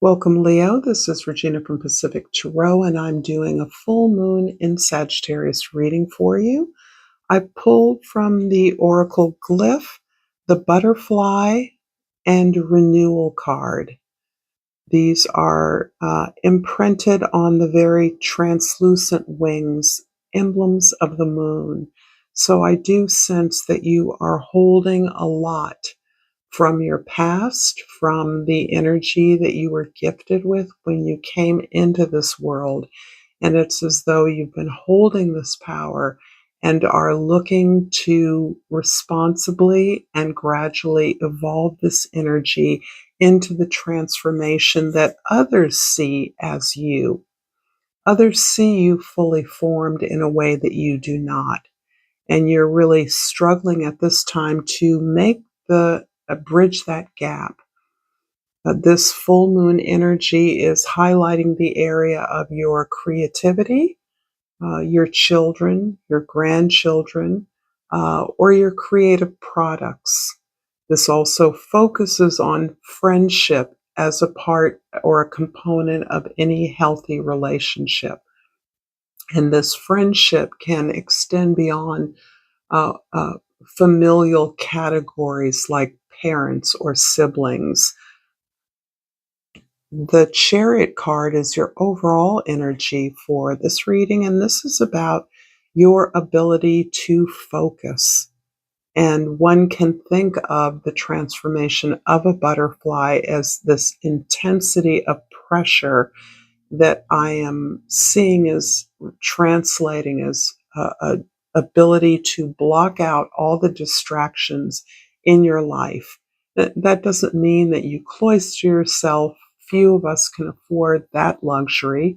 Welcome, Leo. This is Regina from Pacific Tarot, and I'm doing a full moon in Sagittarius reading for you. I pulled from the Oracle Glyph, the Butterfly, and Renewal card. These are imprinted on the very translucent wings, emblems of the moon. So I do sense that you are holding a lot from your past, from the energy that you were gifted with when you came into this world. And it's as though you've been holding this power and are looking to responsibly and gradually evolve this energy into the transformation that others see as you. Others see you fully formed in a way that you do not. And you're really struggling at this time to make the bridge that gap. This full moon energy is highlighting the area of your creativity, your children, your grandchildren, or your creative products. This also focuses on friendship as a part or a component of any healthy relationship. And this friendship can extend beyond uh, uh, familial categories like parents or siblings. The Chariot card is your overall energy for this reading, and this is about your ability to focus. And one can think of the transformation of a butterfly as this intensity of pressure that I am seeing as translating as a ability to block out all the distractions in your life. That doesn't mean that you cloister yourself. Few of us can afford that luxury,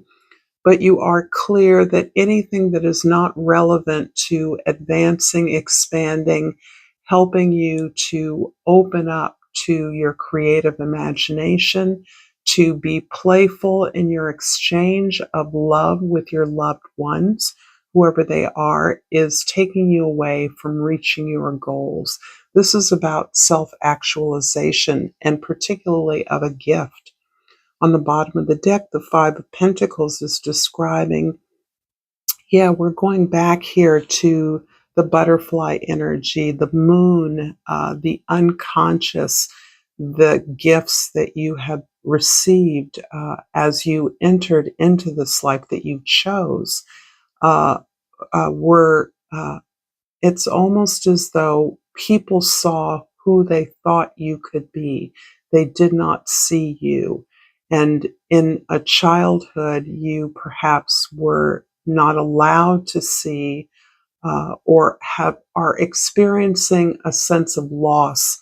but you are clear that anything that is not relevant to advancing, expanding, helping you to open up to your creative imagination, to be playful in your exchange of love with your loved ones, whoever they are, is taking you away from reaching your goals. This is about self-actualization, and particularly of a gift. On the bottom of the deck, the Five of Pentacles is describing, we're going back here to the butterfly energy, the moon, the unconscious, the gifts that you have received as you entered into this life that you chose. Uh, were It's almost as though people saw who they thought you could be. They did not see you. And in a childhood, you perhaps were not allowed to see or are experiencing a sense of loss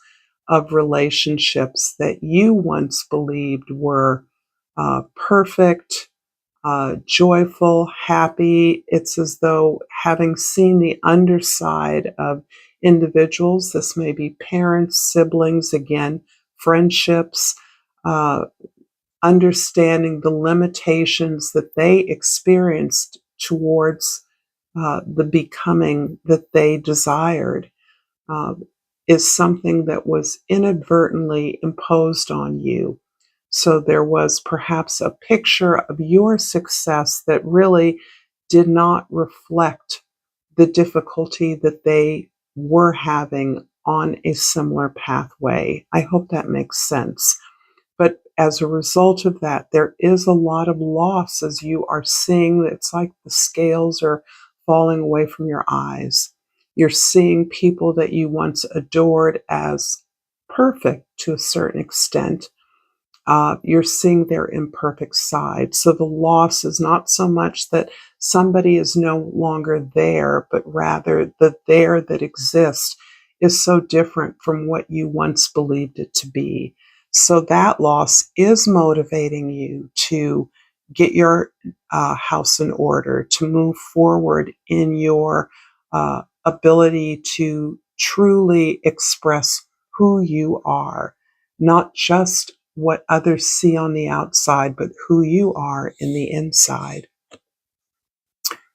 of relationships that you once believed were perfect, joyful, happy. It's as though having seen the underside of individuals, this may be parents, siblings, again, friendships, uh, understanding the limitations that they experienced towards the becoming that they desired, uh, is something that was inadvertently imposed on you. So there was perhaps a picture of your success that really did not reflect the difficulty that they were having on a similar pathway. I hope that makes sense. But as a result of that, there is a lot of loss as you are seeing that it's like the scales are falling away from your eyes. You're seeing people that you once adored as perfect to a certain extent. You're seeing their imperfect side. So the loss is not so much that somebody is no longer there, but rather the there that exists is so different from what you once believed it to be. So that loss is motivating you to get your house in order, to move forward in your ability to truly express who you are, not just what others see on the outside, but who you are in the inside.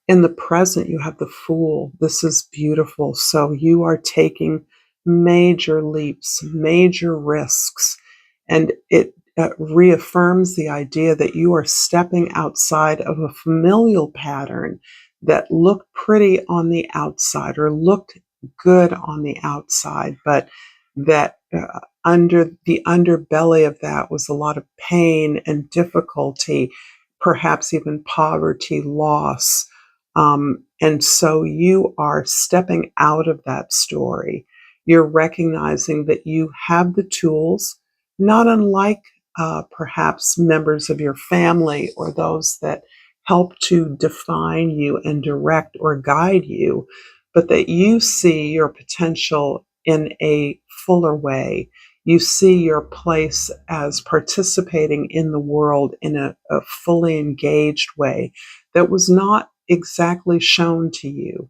In the present, you have the Fool. This is beautiful. So you are taking major leaps, major risks. And reaffirms the idea that you are stepping outside of a familial pattern that looked pretty on the outside or looked good on the outside, but that under the underbelly of that was a lot of pain and difficulty, perhaps even poverty, loss. And so you are stepping out of that story. You're recognizing that you have the tools, not unlike perhaps members of your family or those that help to define you and direct or guide you, but that you see your potential in a fuller way. You see your place as participating in the world in a fully engaged way that was not exactly shown to you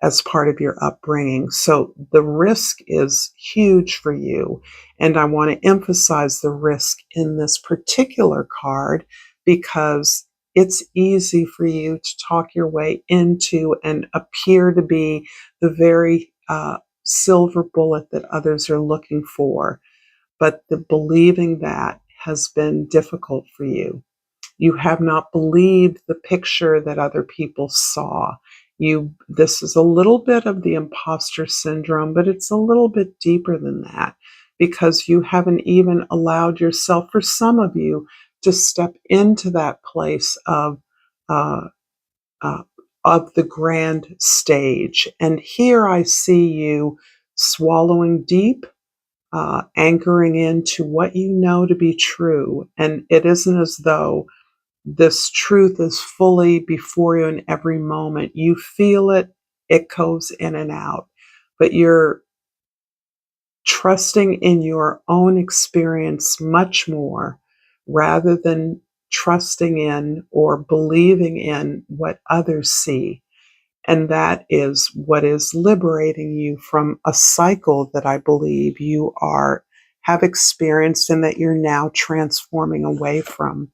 as part of your upbringing. So the risk is huge for you. And I want to emphasize the risk in this particular card because it's easy for you to talk your way into and appear to be the very silver bullet that others are looking for. But the believing that has been difficult for you. You have not believed the picture that other people saw. This is a little bit of the imposter syndrome, but it's a little bit deeper than that because you haven't even allowed yourself, for some of you, to step into that place uh, uh, of the grand stage. And here I see you swallowing deep, anchoring into what you know to be true. And it isn't as though this truth is fully before you in every moment. You feel it, it goes in and out, but you're trusting in your own experience much more rather than trusting in or believing in what others see. And that is what is liberating you from a cycle that I believe you have experienced and that you're now transforming away from.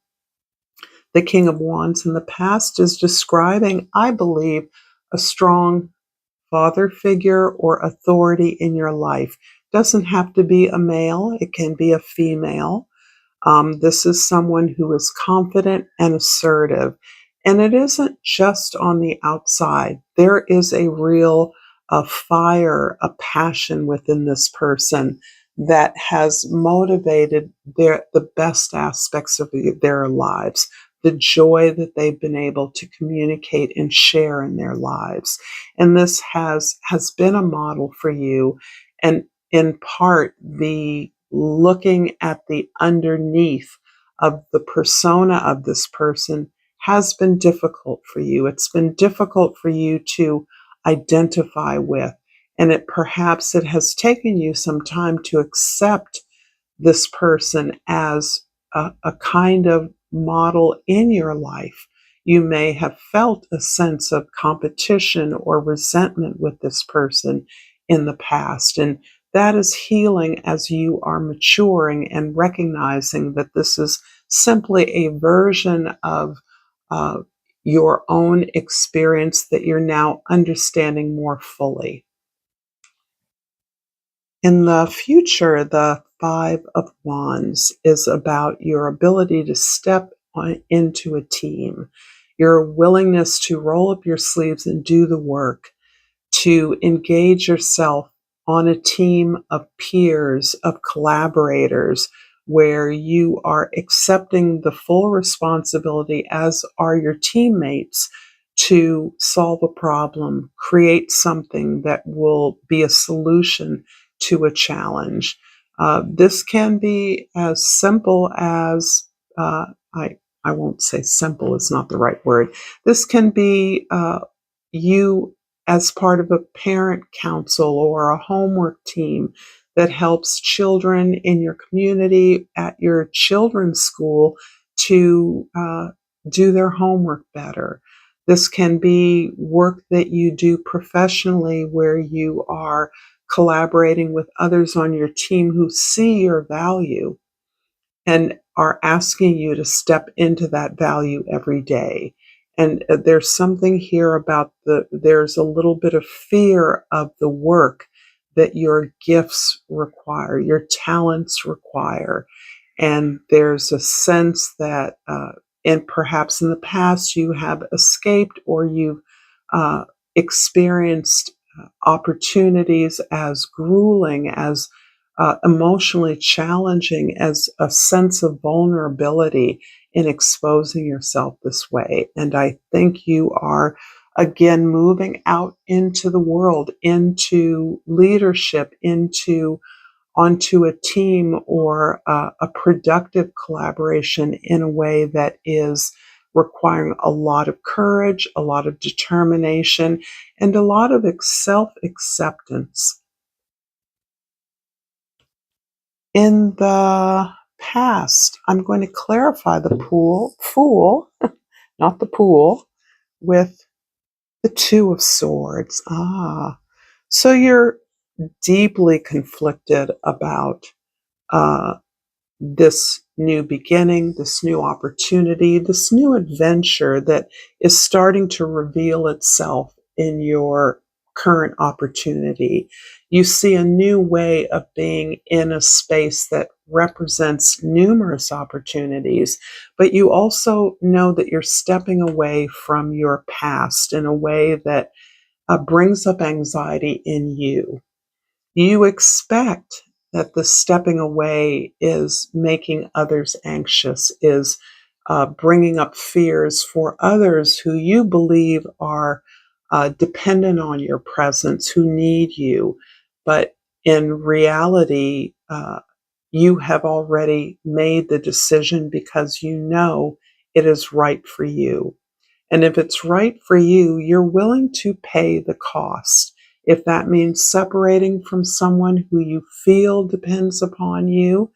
The King of Wands in the past is describing, I believe, a strong father figure or authority in your life. Doesn't have to be a male, it can be a female. This is someone who is confident and assertive. And it isn't just on the outside. There is a real fire, a passion within this person that has motivated the best aspects of their lives, the joy that they've been able to communicate and share in their lives. And this has been a model for you. And in part, the looking at the underneath of the persona of this person has been difficult for you. It's been difficult for you to identify with. And perhaps it has taken you some time to accept this person as a kind of model in your life. You may have felt a sense of competition or resentment with this person in the past. And that is healing as you are maturing and recognizing that this is simply a version of uh, your own experience that you're now understanding more fully. In the future, the Five of Wands is about your ability to step into a team, your willingness to roll up your sleeves and do the work, to engage yourself on a team of peers, of collaborators, where you are accepting the full responsibility, as are your teammates, to solve a problem, create something that will be a solution to a challenge. This can be as simple as I won't say simple is not the right word. This can be you as part of a parent council or a homework team that helps children in your community at your children's school to do their homework better. This can be work that you do professionally where you are collaborating with others on your team who see your value and are asking you to step into that value every day. And there's something here about there's a little bit of fear of the work that your gifts require, your talents require. And there's a sense that, and perhaps in the past you have escaped or you've uh, experienced opportunities as grueling, as emotionally challenging, as a sense of vulnerability in exposing yourself this way. And I think you are again moving out into the world, into leadership, into onto a team or a productive collaboration in a way that is requiring a lot of courage, a lot of determination, and a lot of self acceptance. In the past, I'm going to clarify the fool, not the pool, with the Two of Swords. So you're deeply conflicted about uh, this new beginning, this new opportunity, this new adventure that is starting to reveal itself in your current opportunity. You see a new way of being in a space that represents numerous opportunities, but you also know that you're stepping away from your past in a way that brings up anxiety in you. You expect that the stepping away is making others anxious, is bringing up fears for others who you believe are dependent on your presence, who need you. But in reality, you have already made the decision because you know it is right for you. And if it's right for you, you're willing to pay the cost. If that means separating from someone who you feel depends upon you,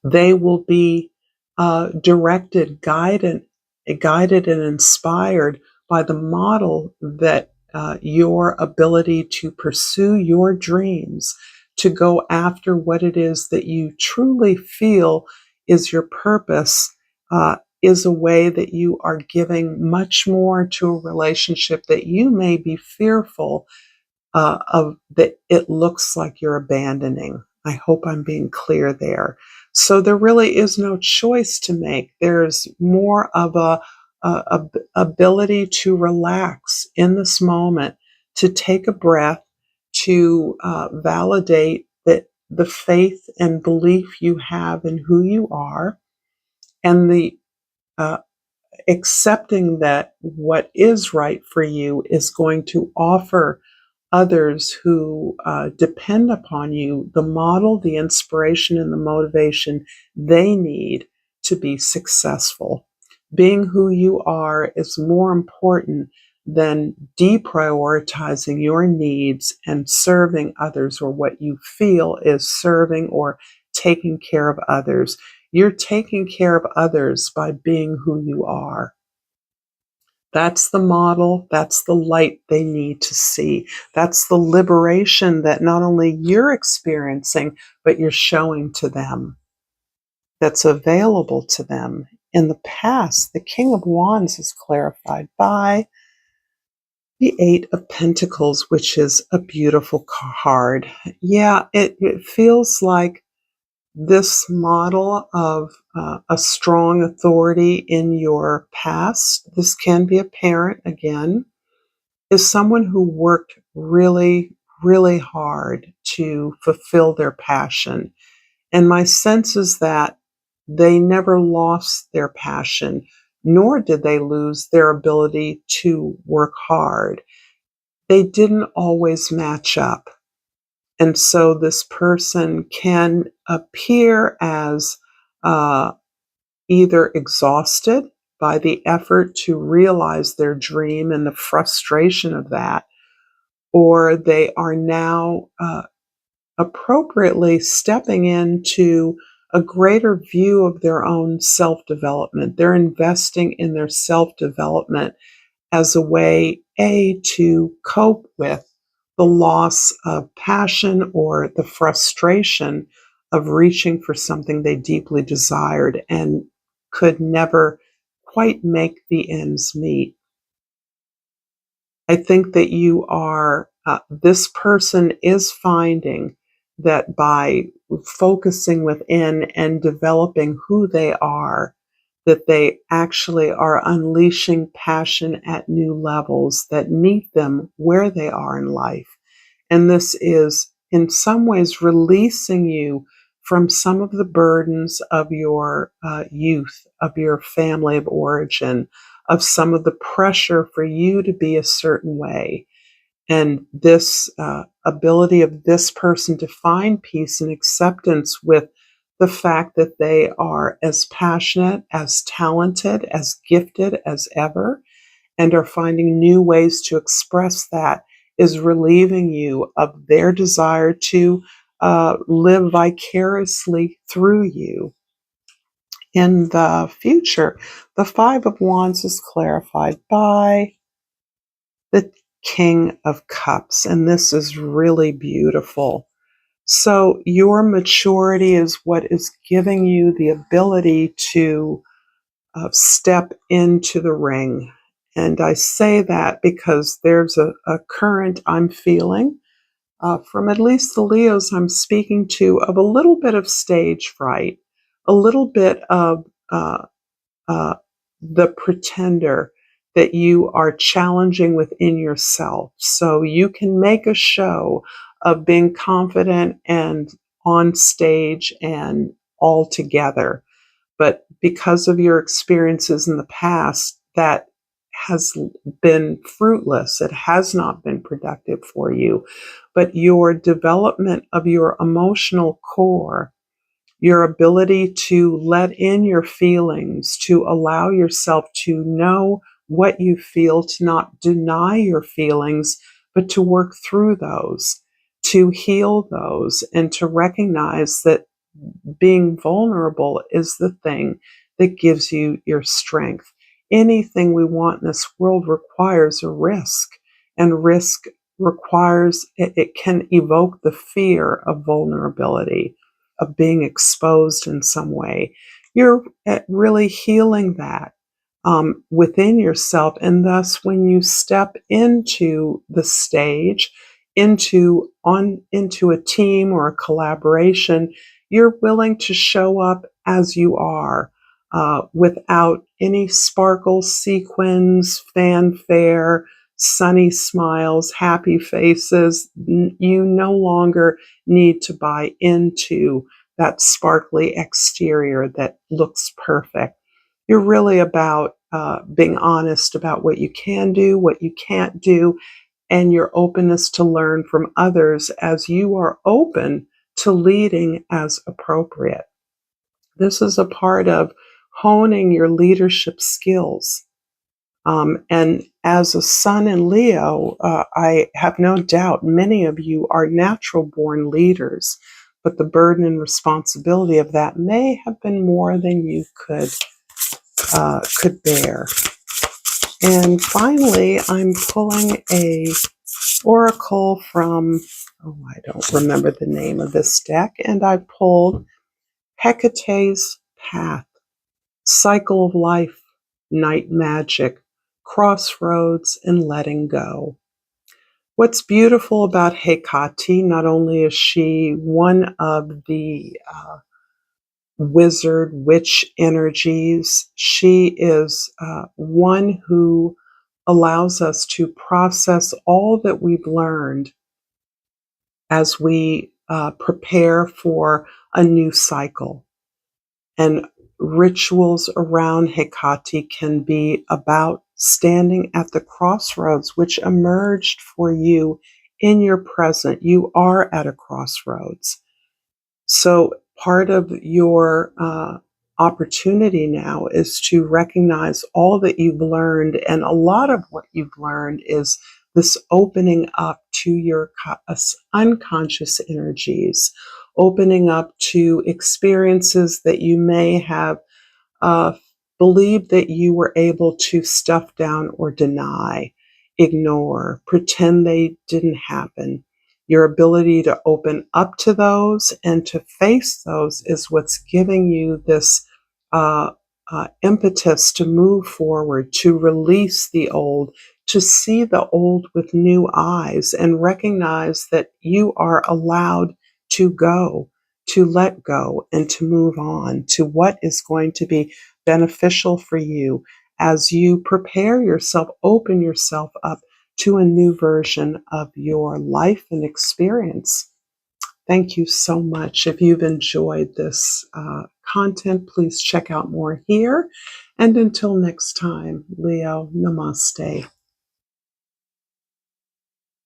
they will be directed, guided, and inspired by the model that your ability to pursue your dreams, to go after what it is that you truly feel is your purpose, is a way that you are giving much more to a relationship that you may be fearful of, that it looks like you're abandoning. I hope I'm being clear there. So there really is no choice to make. There's more of a ability to relax in this moment, to take a breath, to validate that the faith and belief you have in who you are, and the uh, accepting that what is right for you is going to offer others who depend upon you the model, the inspiration, and the motivation they need to be successful. Being who you are is more important than deprioritizing your needs and serving others, or what you feel is serving or taking care of others. You're taking care of others by being who you are. That's the model. That's the light they need to see. That's the liberation that not only you're experiencing, but you're showing to them, that's available to them. In the past, the King of Wands is clarified by the Eight of Pentacles, which is a beautiful card. Yeah, it feels like this model of a strong authority in your past. This can be a parent again, is someone who worked really, really hard to fulfill their passion. And my sense is that they never lost their passion, nor did they lose their ability to work hard. They didn't always match up. And so this person can appear as uh, either exhausted by the effort to realize their dream and the frustration of that, or they are now appropriately stepping into a greater view of their own self development. They're investing in their self development as a way, to cope with the loss of passion or the frustration of reaching for something they deeply desired and could never quite make the ends meet. I think that this person is finding that by focusing within and developing who they are, that they actually are unleashing passion at new levels that meet them where they are in life. And this is, in some ways, releasing you from some of the burdens of your youth, of your family of origin, of some of the pressure for you to be a certain way. And this ability of this person to find peace and acceptance with the fact that they are as passionate, as talented, as gifted as ever, and are finding new ways to express that is relieving you of their desire to live vicariously through you. In the future, the Five of Wands is clarified by the King of Cups, and this is really beautiful. So, your maturity is what is giving you the ability to step into the ring. And I say that because there's a current I'm feeling from at least the Leos I'm speaking to of a little bit of stage fright, a little bit of uh, uh, the pretender that you are challenging within yourself. So you can make a show of being confident and on stage and all together. But because of your experiences in the past, that has been fruitless. It has not been productive for you. But your development of your emotional core, your ability to let in your feelings, to allow yourself to know what you feel, to not deny your feelings, but to work through those, to heal those, and to recognize that being vulnerable is the thing that gives you your strength. Anything we want in this world requires a risk, and risk requires, it can evoke the fear of vulnerability, of being exposed in some way. You're really healing that within yourself, and thus when you step into the stage, into a team or a collaboration, you're willing to show up as you are, without any sparkle, sequins, fanfare, sunny smiles, happy faces. You no longer need to buy into that sparkly exterior that looks perfect. You're really about being honest about what you can do, what you can't do, and your openness to learn from others as you are open to leading as appropriate. This is a part of honing your leadership skills. And as a sun in Leo, I have no doubt many of you are natural born leaders, but the burden and responsibility of that may have been more than you could bear. And finally, I'm pulling a oracle from, oh, I don't remember the name of this deck, and I pulled Hecate's Path, Cycle of Life, Night Magic, Crossroads, and Letting Go. What's beautiful about Hecate, not only is she one of the wizard, witch energies, she is one who allows us to process all that we've learned as we prepare for a new cycle. And rituals around Hecate can be about standing at the crossroads which emerged for you in your present. You are at a crossroads. So part of your opportunity now is to recognize all that you've learned. And a lot of what you've learned is this opening up to your unconscious energies, opening up to experiences that you may have uh, believed that you were able to stuff down or deny, ignore, pretend they didn't happen. Your ability to open up to those and to face those is what's giving you this impetus to move forward, to release the old, to see the old with new eyes, and recognize that you are allowed to go, to let go, and to move on to what is going to be beneficial for you as you prepare yourself, open yourself up to a new version of your life and experience. Thank you so much. If you've enjoyed this content, please check out more here. And until next time, Leo, namaste.